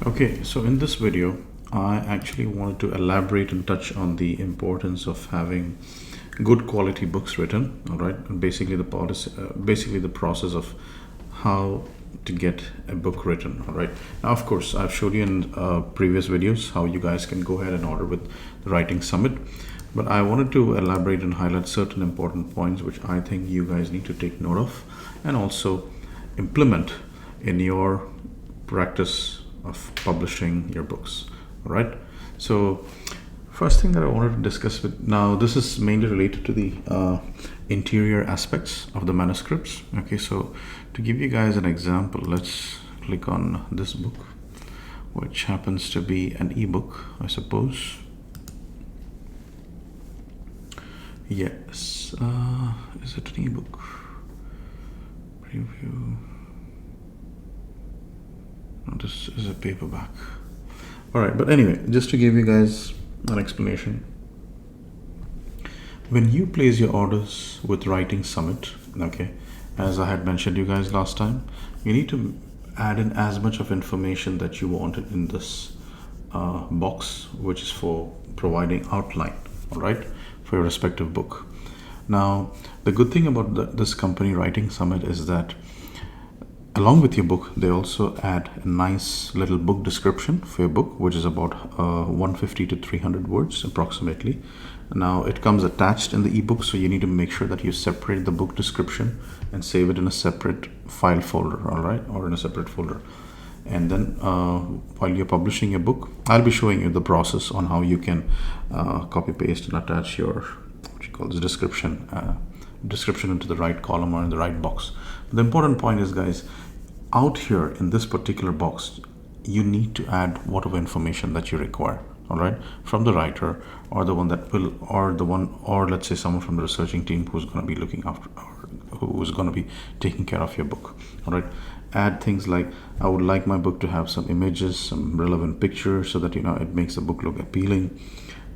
Okay, so in this video, I actually wanted to elaborate and touch on the importance of having good quality books written. All right, and basically the policy, basically the process of how to get a book written. All right. Now, of course, I've showed you in previous videos how you guys can go ahead and order with the Writing Summit, but I wanted to elaborate and highlight certain important points which I think you guys need to take note of and also implement in your practice of publishing your books. All right. So first thing that I wanted to discuss with now, this is mainly related to the interior aspects of the manuscripts. Okay, so to give you guys an example, let's click on this book, which happens to be an ebook, I suppose. Yes, is it an ebook? Preview. No, this is a paperback. All right, but anyway, just to give you guys an explanation, when you place your orders with Writing Summit, okay, as I had mentioned you guys last time, you need to add in as much of information that you wanted in this box, which is for providing outline, all right, for your respective book. Now, the good thing about this company Writing Summit is that along with your book, they also add a nice little book description for your book, which is about 150 to 300 words approximately. Now, it comes attached in the ebook, so you need to make sure that you separate the book description and save it in a separate file folder, all right, or in a separate folder. And then while you're publishing your book, I'll be showing you the process on how you can copy paste and attach your what you call this description into the right column or in the right box. But the important point is, guys, out here in this particular box, you need to add whatever information that you require, all right, from the writer or the one that will, or let's say someone from the researching team who's going to be looking after, or who's going to be taking care of your book, all right. Add things like, I would like my book to have some images, some relevant pictures, so that it makes the book look appealing.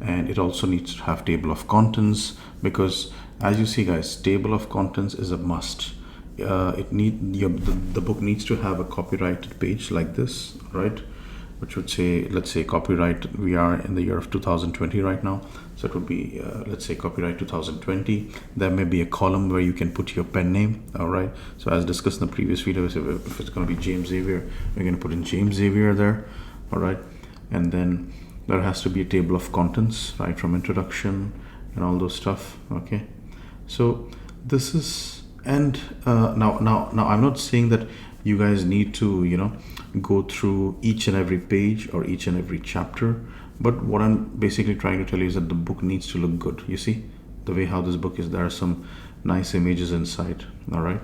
And it also needs to have table of contents, because as you see, guys, table of contents is a must. The book needs to have a copyrighted page like this, right, which would say, let's say copyright, we are in the year of 2020 right now, so it would be let's say copyright 2020. There may be a column where you can put your pen name, all right. So as discussed in the previous video, if it's going to be James Xavier, we're going to put in James Xavier there, all right. And then there has to be a table of contents, right, from introduction and all those stuff. Okay, so this is, and now I'm not saying that you guys need to go through each and every page or each and every chapter, but what I'm basically trying to tell you is that the book needs to look good. You see the way how this book is, there are some nice images inside, all right.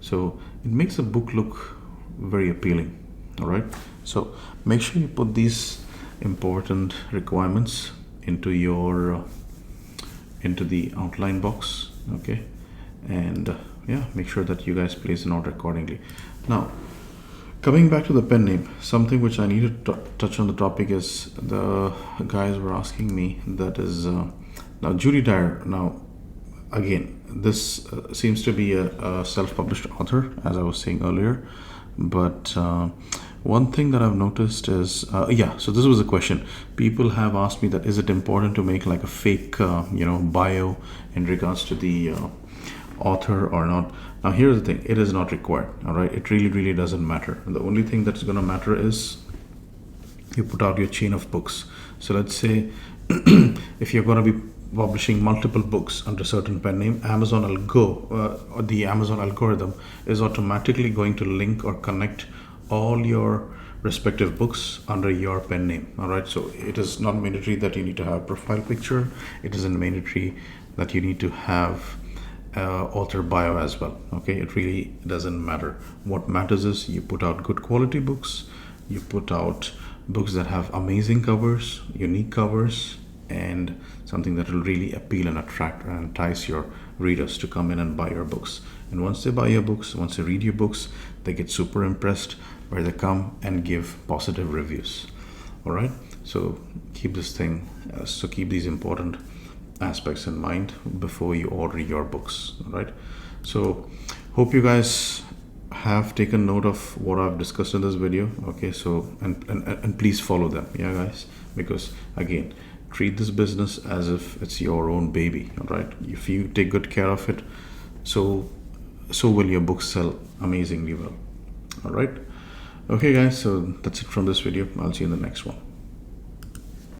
So it makes the book look very appealing, all right. So make sure you put these important requirements into the outline box, okay. And yeah, make sure that you guys place an order accordingly. Now, coming back to the pen name, something which I need to touch on the topic is, the guys were asking me, that is now Judy Dyer. Now again, this seems to be a self-published author, as I was saying earlier, but one thing that I've noticed is, so this was a question. People have asked me that, is it important to make like a fake, bio in regards to the author or not? Now, here's the thing. It is not required, all right? It really doesn't matter. The only thing that's going to matter is you put out your chain of books. So let's say if you're going to be publishing multiple books under a certain pen name, Amazon will go, or the Amazon algorithm is automatically going to link or connect all your respective books under your pen name, all right. So it is not mandatory that you need to have a profile picture. It isn't mandatory that you need to have author bio as well, okay. It really doesn't matter. What matters is you put out good quality books, you put out books that have amazing covers, unique covers, and something that will really appeal and attract and entice your readers to come in and buy your books. And once they buy your books, once they read your books, they get super impressed, where they come and give positive reviews, all right. So keep these important aspects in mind before you order your books, all right. So hope you guys have taken note of what I've discussed in this video. Okay, so and please follow them, yeah, guys, because again, treat this business as if it's your own baby. All right, if you take good care of it, so will your books sell amazingly well. All right, okay, guys, so that's it from this video. I'll see you in the next one.